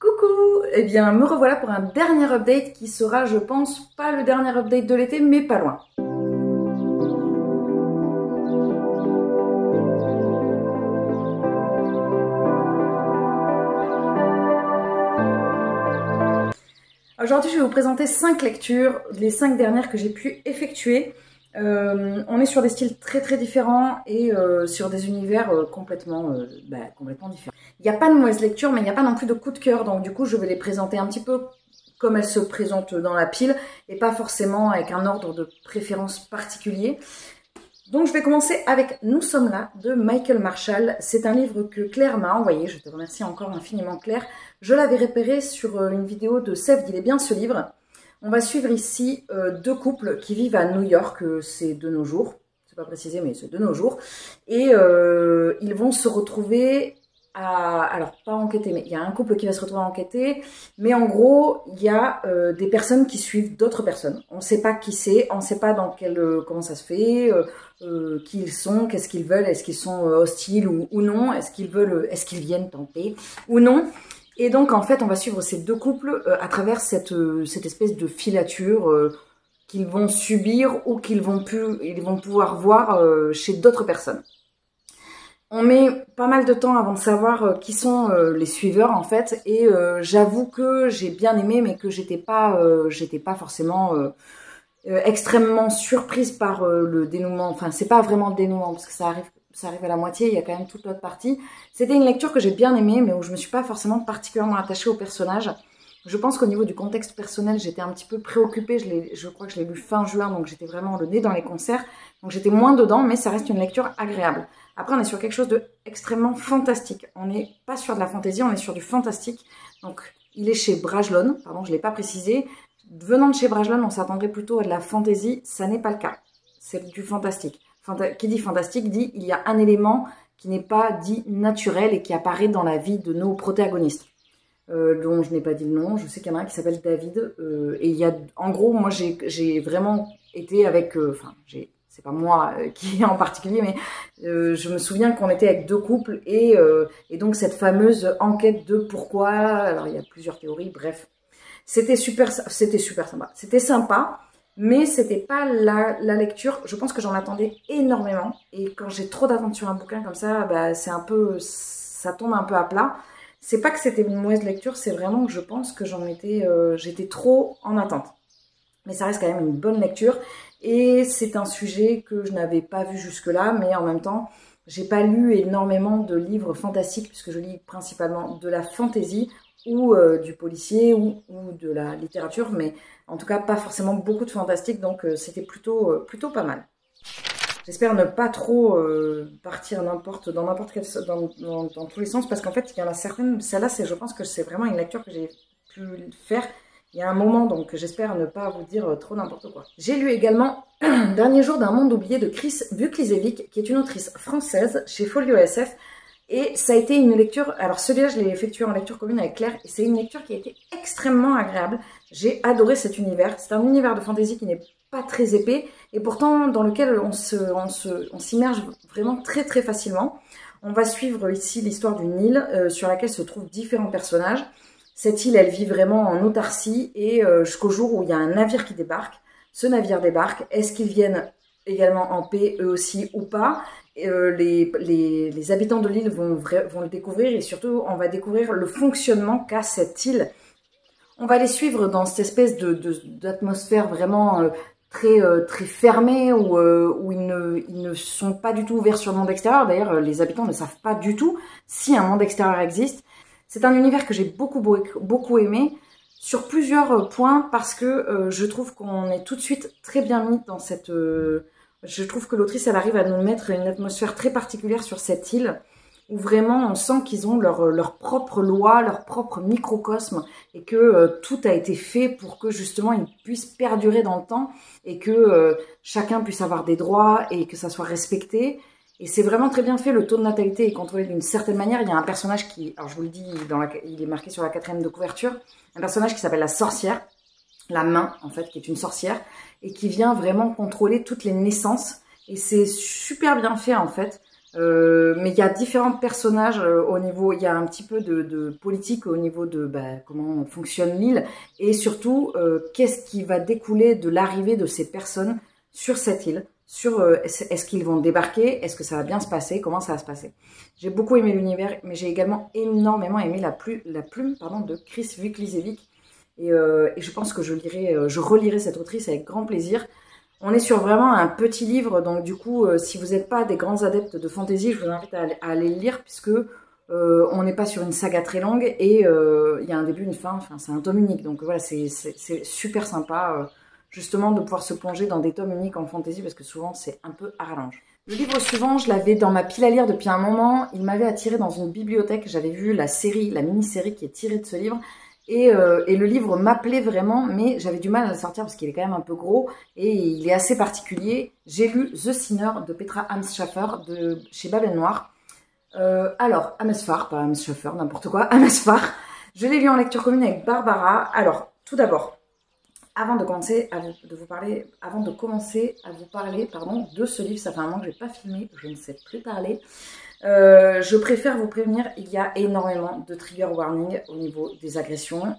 Coucou! Eh bien, me revoilà pour un dernier update qui sera, je pense, pas le dernier update de l'été, mais pas loin. Aujourd'hui, je vais vous présenter 5 lectures, les 5 dernières que j'ai pu effectuer. On est sur des styles très différents et sur des univers complètement différents. Il n'y a pas de mauvaise lecture, mais il n'y a pas non plus de coup de cœur. Donc du coup, je vais les présenter un petit peu comme elles se présentent dans la pile et pas forcément avec un ordre de préférence particulier. Donc je vais commencer avec Nous sommes là de Michael Marshall. C'est un livre que Claire m'a envoyé. Je te remercie encore infiniment Claire. Je l'avais repéré sur une vidéo de Sèvres, il est bien ce livre. On va suivre ici deux couples qui vivent à New York, c'est de nos jours, c'est pas précisé mais c'est de nos jours, et ils vont se retrouver à, alors pas enquêter, mais il y a un couple qui va se retrouver à enquêter, mais en gros il y a des personnes qui suivent d'autres personnes. On ne sait pas qui c'est, on ne sait pas dans quel, comment ça se fait, qui ils sont, qu'est-ce qu'ils veulent, est-ce qu'ils sont hostiles ou non, est-ce qu'ils viennent tenter ou non. Et donc, en fait, on va suivre ces deux couples à travers cette espèce de filature qu'ils vont subir ou qu'ils vont pouvoir voir chez d'autres personnes. On met pas mal de temps avant de savoir qui sont les suiveurs, en fait. Et j'avoue que j'ai bien aimé, mais que j'étais pas forcément extrêmement surprise par le dénouement. Enfin, c'est pas vraiment le dénouement, parce que ça arrive à la moitié, il y a quand même toute l'autre partie. C'était une lecture que j'ai bien aimée, mais où je me suis pas forcément particulièrement attachée au personnage. Je pense qu'au niveau du contexte personnel, j'étais un petit peu préoccupée. Je crois que je l'ai lu fin juin, donc j'étais vraiment le nez dans les concerts. Donc j'étais moins dedans, mais ça reste une lecture agréable. Après, on est sur quelque chose d'extrêmement fantastique. On n'est pas sur de la fantaisie, on est sur du fantastique. Donc, il est chez Brajlon, pardon, je l'ai pas précisé. Venant de chez Brajlon, on s'attendrait plutôt à de la fantaisie. Ça n'est pas le cas. C'est du fantastique. Qui dit fantastique dit il y a un élément qui n'est pas dit naturel et qui apparaît dans la vie de nos protagonistes, dont je n'ai pas dit le nom. Je sais qu'il y en a un qui s'appelle David, et il y a, en gros, moi j'ai vraiment été avec, c'est pas moi qui en particulier, mais je me souviens qu'on était avec deux couples et donc cette fameuse enquête de pourquoi. Alors il y a plusieurs théories, bref, c'était super sympa, c'était sympa. Mais c'était pas la lecture, je pense que j'en attendais énormément. Et quand j'ai trop d'attentes sur un bouquin comme ça, bah, c'est un peu, ça tombe un peu à plat. C'est pas que c'était une mauvaise lecture, c'est vraiment que je pense que j'étais trop en attente. Mais ça reste quand même une bonne lecture. Et c'est un sujet que je n'avais pas vu jusque-là, mais en même temps, j'ai pas lu énormément de livres fantastiques, puisque je lis principalement de la fantasy, ou du policier ou de la littérature, mais en tout cas pas forcément beaucoup de fantastique, donc c'était plutôt pas mal. J'espère ne pas trop partir dans n'importe quel dans tous les sens, parce qu'en fait il y en a certaines, celle-là je pense que c'est vraiment une lecture que j'ai pu faire il y a un moment, donc j'espère ne pas vous dire trop n'importe quoi. J'ai lu également Dernier jour d'un monde oublié de Chris Vuklizevic, qui est une autrice française chez Folio SF. Et ça a été une lecture, alors celui-là je l'ai effectué en lecture commune avec Claire, et c'est une lecture qui a été extrêmement agréable. J'ai adoré cet univers, c'est un univers de fantasy qui n'est pas très épais, et pourtant dans lequel on s'immerge vraiment très facilement. On va suivre ici l'histoire d'une île sur laquelle se trouvent différents personnages. Cette île, elle vit vraiment en autarcie, et jusqu'au jour où il y a un navire qui débarque. Ce navire débarque, est-ce qu'ils viennent également en paix, eux aussi, ou pas? Les habitants de l'île vont le découvrir, et surtout on va découvrir le fonctionnement qu'a cette île. On va les suivre dans cette espèce d'atmosphère vraiment très fermée, où ils ne sont pas du tout ouverts sur le monde extérieur. D'ailleurs, les habitants ne savent pas du tout si un monde extérieur existe. C'est un univers que j'ai beaucoup aimé sur plusieurs points, parce que je trouve qu'on est tout de suite très bien mis dans cette... Je trouve que l'autrice, elle arrive à nous mettre une atmosphère très particulière sur cette île, où vraiment on sent qu'ils ont leur propre loi, leur propre microcosme, et que tout a été fait pour que justement ils puissent perdurer dans le temps, et que chacun puisse avoir des droits, et que ça soit respecté. Et c'est vraiment très bien fait, le taux de natalité est contrôlé d'une certaine manière. Il y a un personnage qui, alors je vous le dis, il est marqué sur la 4e de couverture, un personnage qui s'appelle la sorcière, la main en fait, qui est une sorcière, et qui vient vraiment contrôler toutes les naissances. Et c'est super bien fait en fait. Mais il y a différents personnages au niveau, il y a un petit peu de politique au niveau de comment fonctionne l'île et surtout qu'est-ce qui va découler de l'arrivée de ces personnes sur cette île, sur est-ce qu'ils vont débarquer, est-ce que ça va bien se passer, comment ça va se passer. J'ai beaucoup aimé l'univers, mais j'ai également énormément aimé la plume de Chris Wiklisevic et je pense que je relirai cette autrice avec grand plaisir. On est sur vraiment un petit livre, donc du coup, si vous n'êtes pas des grands adeptes de fantasy, je vous invite à aller le lire, puisque on n'est pas sur une saga très longue, et il y a un début, une fin, enfin c'est un tome unique, donc voilà, c'est super sympa, justement, de pouvoir se plonger dans des tomes uniques en fantasy, parce que souvent c'est un peu à rallonge. Le livre suivant, je l'avais dans ma pile à lire depuis un moment, il m'avait attiré dans une bibliothèque, j'avais vu la mini-série qui est tirée de ce livre, et le livre m'appelait vraiment, mais j'avais du mal à le sortir parce qu'il est quand même un peu gros et il est assez particulier. J'ai lu The Sinner de Petra Amsschaffer chez Babel Noir. Alors, Amesfar, pas Amsschaffer, n'importe quoi, Amesfar. Je l'ai lu en lecture commune avec Barbara. Alors, tout d'abord, avant de commencer à vous parler de ce livre, ça fait un moment que je n'ai pas filmé, je ne sais plus parler. Je préfère vous prévenir, il y a énormément de trigger warning au niveau des agressions,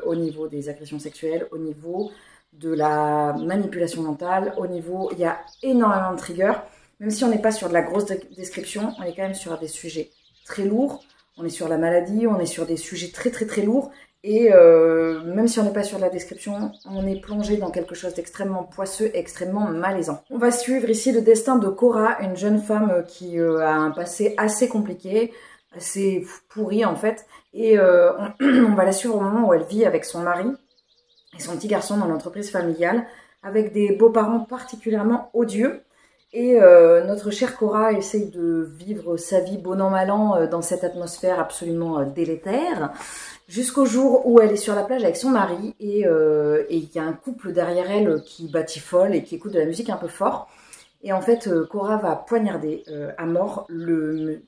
au niveau des agressions sexuelles, au niveau de la manipulation mentale, il y a énormément de triggers. Même si on n'est pas sur de la grosse description, on est quand même sur des sujets très lourds, on est sur la maladie, on est sur des sujets très très très lourds. Et même si on n'est pas sur la description, on est plongé dans quelque chose d'extrêmement poisseux et extrêmement malaisant. On va suivre ici le destin de Cora, une jeune femme qui a un passé assez compliqué, assez pourri en fait. Et on va la suivre au moment où elle vit avec son mari et son petit garçon dans l'entreprise familiale, avec des beaux-parents particulièrement odieux. Et notre chère Cora essaye de vivre sa vie bon an mal an dans cette atmosphère absolument délétère, jusqu'au jour où elle est sur la plage avec son mari et il y a un couple derrière elle qui batifole et qui écoute de la musique un peu fort. Et en fait, Cora va poignarder à mort le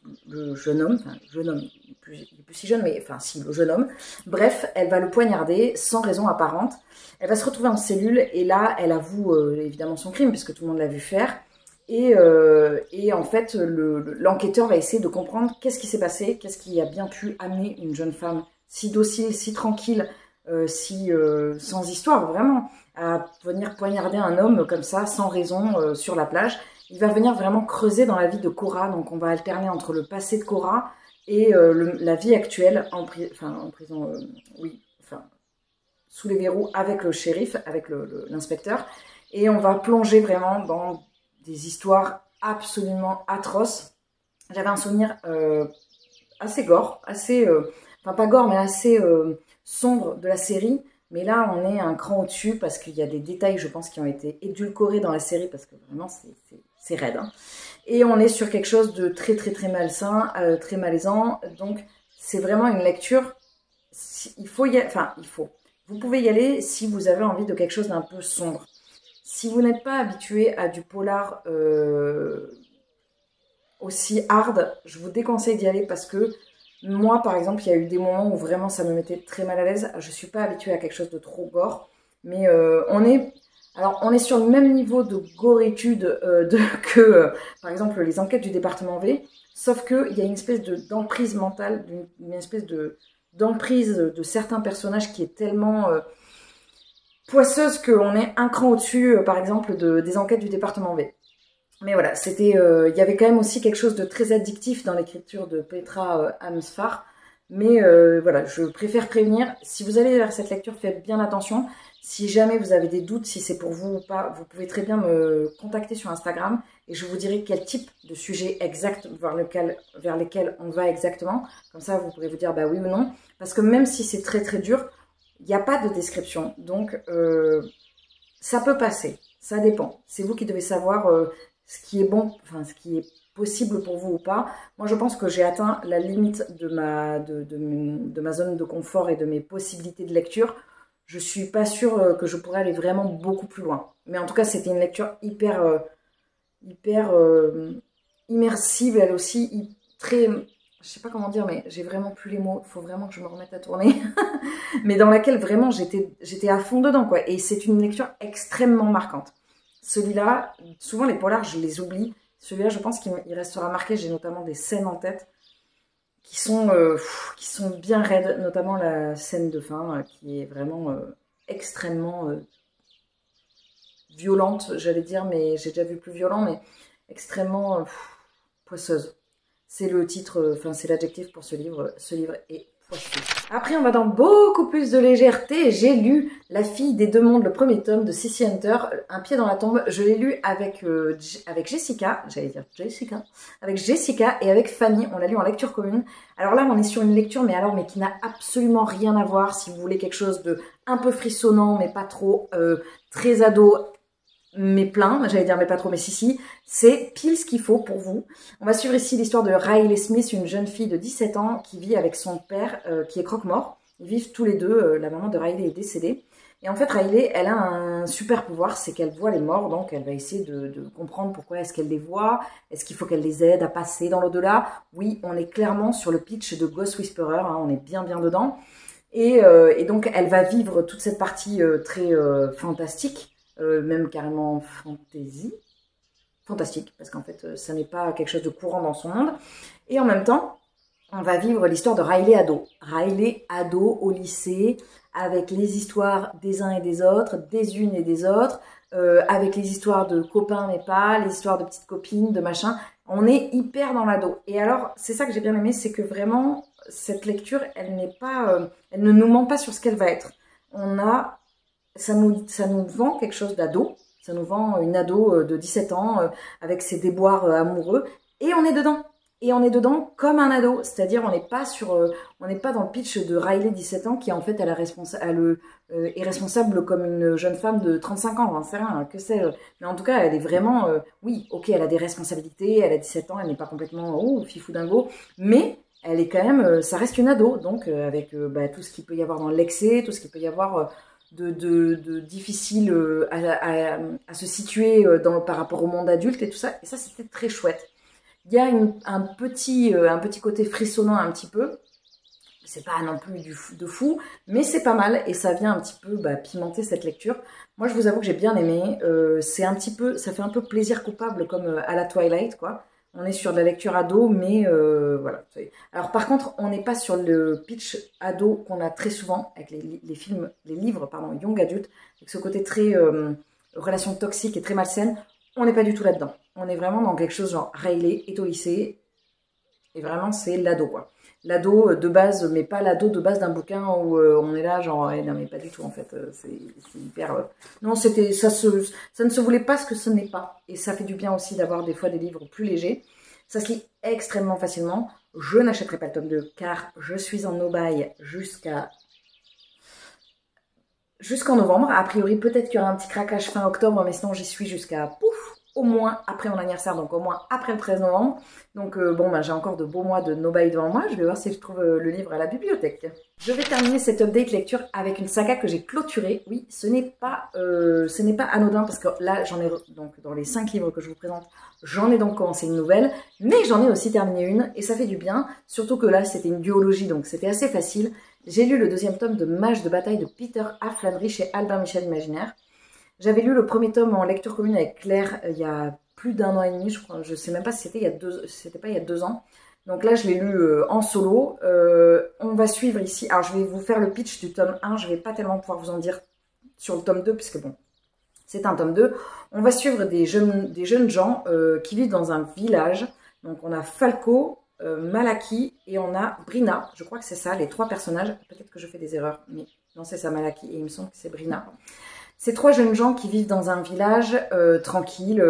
jeune homme, il est plus si jeune, mais enfin si, le jeune homme. Bref, elle va le poignarder sans raison apparente. Elle va se retrouver en cellule et là, elle avoue évidemment son crime puisque tout le monde l'a vu faire. Et en fait, l'enquêteur va essayer de comprendre qu'est-ce qui s'est passé, qu'est-ce qui a bien pu amener une jeune femme si docile, si tranquille, sans histoire vraiment, à venir poignarder un homme comme ça, sans raison, sur la plage. Il va venir vraiment creuser dans la vie de Cora, donc on va alterner entre le passé de Cora et la vie actuelle en prison, sous les verrous avec le shérif, avec l'inspecteur. Et on va plonger vraiment dans des histoires absolument atroces. J'avais un souvenir assez gore, pas gore, mais assez sombre de la série. Mais là, on est un cran au-dessus parce qu'il y a des détails, je pense, qui ont été édulcorés dans la série parce que vraiment, c'est raide. Hein. Et on est sur quelque chose de très, très, très malsain, très malaisant. Donc, c'est vraiment une lecture. Vous pouvez y aller si vous avez envie de quelque chose d'un peu sombre. Si vous n'êtes pas habitué à du polar aussi hard, je vous déconseille d'y aller parce que moi, par exemple, il y a eu des moments où vraiment ça me mettait très mal à l'aise. Je ne suis pas habituée à quelque chose de trop gore, mais on est sur le même niveau de gorétude que, par exemple, les enquêtes du département V, sauf qu'il y a une espèce d'emprise mentale, une espèce d'emprise de certains personnages qui est tellement poisseuse qu'on est un cran au-dessus, par exemple, des enquêtes du département V. Mais voilà, il y avait quand même aussi quelque chose de très addictif dans l'écriture de Petra Amsschaffer. Mais voilà, je préfère prévenir. Si vous allez vers cette lecture, faites bien attention. Si jamais vous avez des doutes, si c'est pour vous ou pas, vous pouvez très bien me contacter sur Instagram et je vous dirai quel type de sujet exact vers lesquels on va exactement. Comme ça, vous pourrez vous dire bah oui ou non. Parce que même si c'est très très dur, il n'y a pas de description. Donc, ça peut passer. Ça dépend. C'est vous qui devez savoir ce qui est bon, enfin ce qui est possible pour vous ou pas. Moi, je pense que j'ai atteint la limite de ma zone de confort et de mes possibilités de lecture. Je suis pas sûre que je pourrais aller vraiment beaucoup plus loin. Mais en tout cas, c'était une lecture hyper immersive, elle aussi, très... Je sais pas comment dire, mais j'ai vraiment plus les mots. Il faut vraiment que je me remette à tourner. Mais dans laquelle vraiment j'étais à fond dedans, quoi. Et c'est une lecture extrêmement marquante. Celui-là, souvent les polars, je les oublie. Celui-là, je pense qu'il restera marqué. J'ai notamment des scènes en tête qui sont bien raides, notamment la scène de fin qui est vraiment extrêmement violente, j'allais dire, mais j'ai déjà vu plus violent, mais extrêmement poisseuse. C'est le titre, enfin c'est l'adjectif pour ce livre. Ce livre est poisseux. Après, on va dans beaucoup plus de légèreté. J'ai lu La fille des deux mondes, le premier tome de Sissi Hunter, Un pied dans la tombe. Je l'ai lu avec Jessica, j'allais dire Jessica, avec Jessica et avec Fanny. On l'a lu en lecture commune. Alors là, on est sur une lecture, mais qui n'a absolument rien à voir. Si vous voulez quelque chose de un peu frissonnant, mais pas trop, très ado, mais plein, j'allais dire mais pas trop, mais si, c'est pile ce qu'il faut pour vous. On va suivre ici l'histoire de Riley Smith, une jeune fille de 17 ans qui vit avec son père qui est croque-mort. Ils vivent tous les deux, la maman de Riley est décédée. Et en fait, Riley, elle a un super pouvoir, c'est qu'elle voit les morts, donc elle va essayer de comprendre pourquoi est-ce qu'elle les voit, est-ce qu'il faut qu'elle les aide à passer dans l'au-delà. Oui, on est clairement sur le pitch de Ghost Whisperer, hein, on est bien dedans. Et donc, elle va vivre toute cette partie très fantastique, même carrément fantastique, parce qu'en fait, ça n'est pas quelque chose de courant dans son monde. Et en même temps, on va vivre l'histoire de Riley ado. Riley ado au lycée, avec les histoires des uns et des autres, des unes et des autres, avec les histoires de copains mais pas, les histoires de petites copines, de machin. On est hyper dans l'ado. Et alors, c'est ça que j'ai bien aimé, c'est que vraiment, cette lecture, elle n'est pas, elle ne nous ment pas sur ce qu'elle va être. Ça nous vend quelque chose d'ado, ça nous vend une ado de 17 ans avec ses déboires amoureux, et on est dedans. Et on est dedans comme un ado, c'est-à-dire on n'est pas dans le pitch de Riley 17 ans qui en fait est responsable comme une jeune femme de 35 ans, j'en sais rien, que sais-je. Mais en tout cas, elle est vraiment, oui, ok, elle a des responsabilités, elle a 17 ans, elle n'est pas complètement fifou dingo, mais elle est quand même, ça reste une ado, donc avec tout ce qu'il peut y avoir dans l'excès, tout ce qu'il peut y avoir de difficile à se situer par rapport au monde adulte et tout ça. Et ça, c'était très chouette. Il y a un petit côté frissonnant un petit peu. C'est pas non plus de fou, mais c'est pas mal et ça vient un petit peu pimenter cette lecture. Moi, je vous avoue que j'ai bien aimé. Ça fait un peu plaisir coupable comme à la Twilight, quoi. On est sur de la lecture ado, mais voilà. Alors par contre, on n'est pas sur le pitch ado qu'on a très souvent avec les livres, young adult, avec ce côté très relation toxique et très malsaine. On n'est pas du tout là-dedans. On est vraiment dans quelque chose genre Riley est au lycée et vraiment c'est l'ado quoi. L'ado de base, mais pas l'ado de base d'un bouquin où on est là genre non mais pas du tout en fait. C'est hyper. Non, ça ne se voulait pas ce que ce n'est pas. Et ça fait du bien aussi d'avoir des fois des livres plus légers. Ça se lit extrêmement facilement. Je n'achèterai pas le tome 2 car je suis en no-buy jusqu'en novembre. A priori, peut-être qu'il y aura un petit craquage fin octobre, mais sinon j'y suis jusqu'à au moins après mon anniversaire, donc au moins après le 13 novembre. Donc j'ai encore de beaux mois de no-buy devant moi. Je vais voir si je trouve le livre à la bibliothèque. Je vais terminer cette update lecture avec une saga que j'ai clôturée. Oui, ce n'est pas anodin parce que là, j'en ai donc dans les 5 livres que je vous présente, j'en ai donc commencé une nouvelle, mais j'en ai aussi terminé une et ça fait du bien. Surtout que là, c'était une duologie, donc c'était assez facile. J'ai lu le 2e tome de Mage de bataille de Peter A. Flannery chez Albin Michel Imaginaire. J'avais lu le premier tome en lecture commune avec Claire il y a plus d'1 an et demi, je crois. Je sais même pas si c'était il y a 2 ans. Donc là, je l'ai lu en solo. On va suivre ici. Alors, je vais vous faire le pitch du tome 1. Je vais pas tellement pouvoir vous en dire sur le tome 2, puisque bon, c'est un tome 2. On va suivre des jeunes gens qui vivent dans un village. Donc, on a Falco, Malaki et on a Brina. Je crois que c'est ça, les 3 personnages. Peut-être que je fais des erreurs, mais non, c'est ça, Malaki. Et il me semble que c'est Brina. Ces 3 jeunes gens qui vivent dans un village tranquille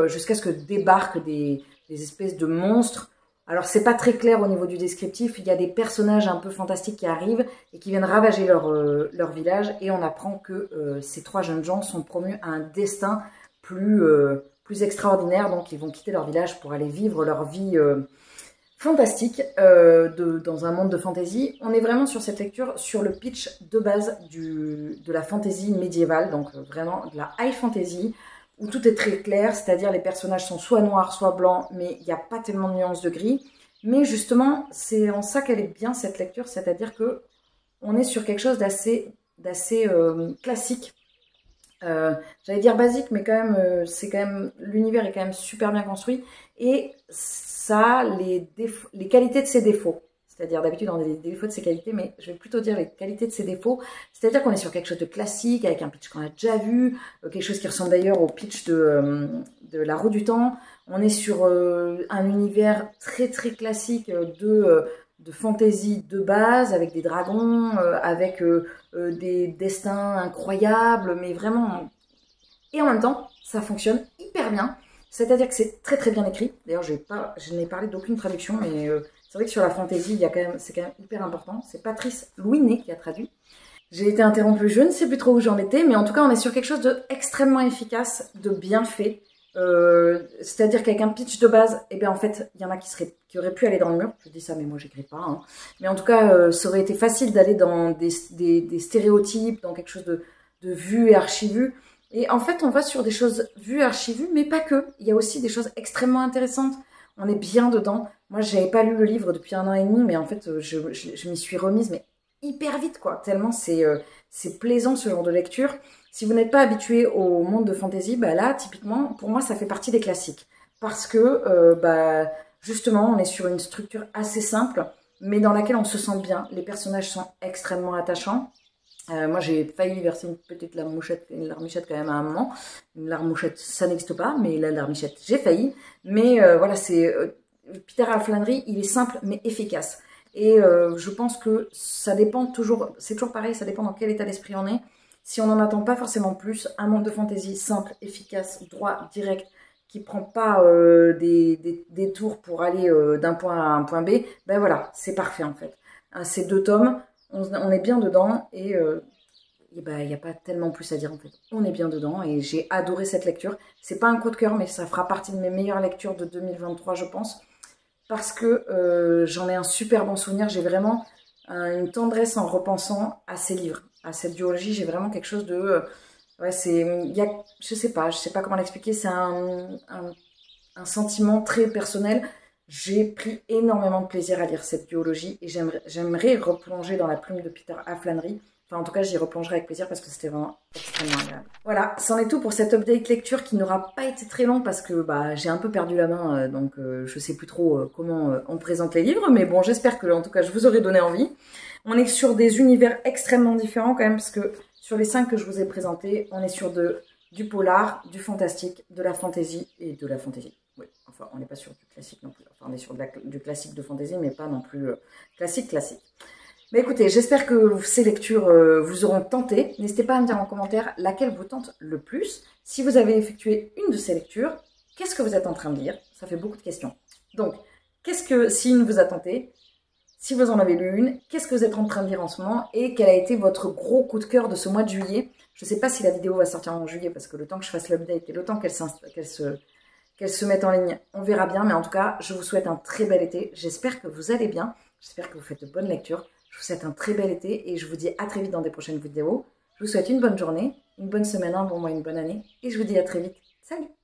jusqu'à ce que débarquent des espèces de monstres. Alors c'est pas très clair au niveau du descriptif, il y a des personnages un peu fantastiques qui arrivent et qui viennent ravager leur village et on apprend que ces 3 jeunes gens sont promus à un destin plus extraordinaire, donc ils vont quitter leur village pour aller vivre leur vie fantastique dans un monde de fantasy. On est vraiment sur cette lecture, sur le pitch de base de la fantasy médiévale, donc vraiment de la high fantasy, où tout est très clair, c'est-à-dire les personnages sont soit noirs, soit blancs, mais il n'y a pas tellement de nuances de gris. Mais justement, c'est en ça qu'elle est bien cette lecture, c'est-à-dire que on est sur quelque chose d'assez classique J'allais dire basique, mais quand même, c'est quand même, l'univers est quand même super bien construit et ça a les qualités de ses défauts. C'est-à-dire, d'habitude, on a des défauts de ses qualités, mais je vais plutôt dire les qualités de ses défauts. C'est-à-dire qu'on est sur quelque chose de classique, avec un pitch qu'on a déjà vu, quelque chose qui ressemble d'ailleurs au pitch de La Roue du Temps. On est sur un univers très très classique de fantasy de base, avec des dragons, avec des destins incroyables, mais vraiment. Et en même temps, ça fonctionne hyper bien. C'est-à-dire que c'est très très bien écrit. D'ailleurs, je n'ai parlé d'aucune traduction, mais c'est vrai que sur la fantasy, c'est quand même hyper important. C'est Patrice Louinet qui a traduit. J'ai été interrompue, je ne sais plus trop où j'en étais, mais en tout cas, on est sur quelque chose d'extrêmement efficace, de bien fait. C'est-à-dire qu'avec un pitch de base, eh bien en fait, il y en a qui auraient pu aller dans le mur. Je dis ça, mais moi j'écris pas. Hein. Mais en tout cas, ça aurait été facile d'aller dans des stéréotypes, dans quelque chose de vu et archi-vu. Et en fait, on va sur des choses vues et archi-vues, mais pas que. Il y a aussi des choses extrêmement intéressantes. On est bien dedans. Moi, j'avais pas lu le livre depuis 1 an et demi, mais en fait, je m'y suis remise, mais hyper vite, quoi. Tellement c'est plaisant ce genre de lecture. Si vous n'êtes pas habitué au monde de fantasy, bah là, typiquement, pour moi, ça fait partie des classiques. Parce que, bah, justement, on est sur une structure assez simple, mais dans laquelle on se sent bien. Les personnages sont extrêmement attachants. Moi, j'ai failli verser une petite larmichette quand même à un moment. Une larmouchette, ça n'existe pas, mais la larmichette, j'ai failli. Mais voilà, Peter à Flannery, il est simple mais efficace. Et je pense que ça dépend toujours, c'est toujours pareil, ça dépend dans quel état d'esprit on est. Si on n'en attend pas forcément plus, un monde de fantasy simple, efficace, droit, direct, qui prend pas des tours pour aller d'un point A à un point B, ben voilà, c'est parfait en fait. Ces 2 tomes, on est bien dedans et ben, il n'y a pas tellement plus à dire en fait. On est bien dedans et j'ai adoré cette lecture. C'est pas un coup de cœur, mais ça fera partie de mes meilleures lectures de 2023, je pense. Parce que j'en ai un super bon souvenir. J'ai vraiment une tendresse en repensant à ces livres, à cette duologie. J'ai vraiment quelque chose de... ouais, je sais pas comment l'expliquer. C'est un sentiment très personnel. J'ai pris énormément de plaisir à lire cette duologie et j'aimerais replonger dans la plume de Peter A. Flannery. Enfin, en tout cas, j'y replongerai avec plaisir parce que c'était vraiment extrêmement agréable. Voilà, c'en est tout pour cette update lecture qui n'aura pas été très long parce que bah, j'ai un peu perdu la main, donc je sais plus trop comment on présente les livres. Mais bon, j'espère que, en tout cas, je vous aurai donné envie. On est sur des univers extrêmement différents quand même parce que sur les 5 que je vous ai présentés, on est sur du polar, du fantastique, de la fantasy et de la fantasy. Oui, enfin, on n'est pas sur du classique non plus. Enfin, on est sur du classique de fantasy, mais pas non plus classique. Mais écoutez, j'espère que ces lectures vous auront tenté. N'hésitez pas à me dire en commentaire laquelle vous tente le plus. Si vous avez effectué une de ces lectures, qu'est-ce que vous êtes en train de lire? Ça fait beaucoup de questions. Donc, si une vous a tenté? Si vous en avez lu une, qu'est-ce que vous êtes en train de lire en ce moment? Et quel a été votre gros coup de cœur de ce mois de juillet? Je ne sais pas si la vidéo va sortir en juillet parce que le temps que je fasse l'update et le temps qu'elle se mette en ligne, on verra bien. Mais en tout cas, je vous souhaite un très bel été. J'espère que vous allez bien. J'espère que vous faites de bonnes lectures. Je vous souhaite un très bel été et je vous dis à très vite dans des prochaines vidéos. Je vous souhaite une bonne journée, une bonne semaine, un bon mois, une bonne année. Et je vous dis à très vite. Salut!